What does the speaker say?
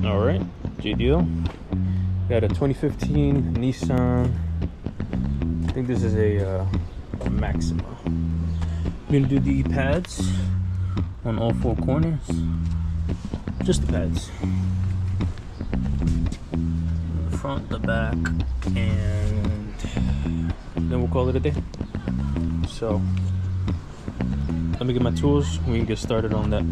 All right, JDL. Got a 2015 Nissan. I think this is a Maxima. I'm gonna do the pads on all four corners. Just the pads. The front, the back, and then we'll call it a day. So let me get my tools. We can get started on that.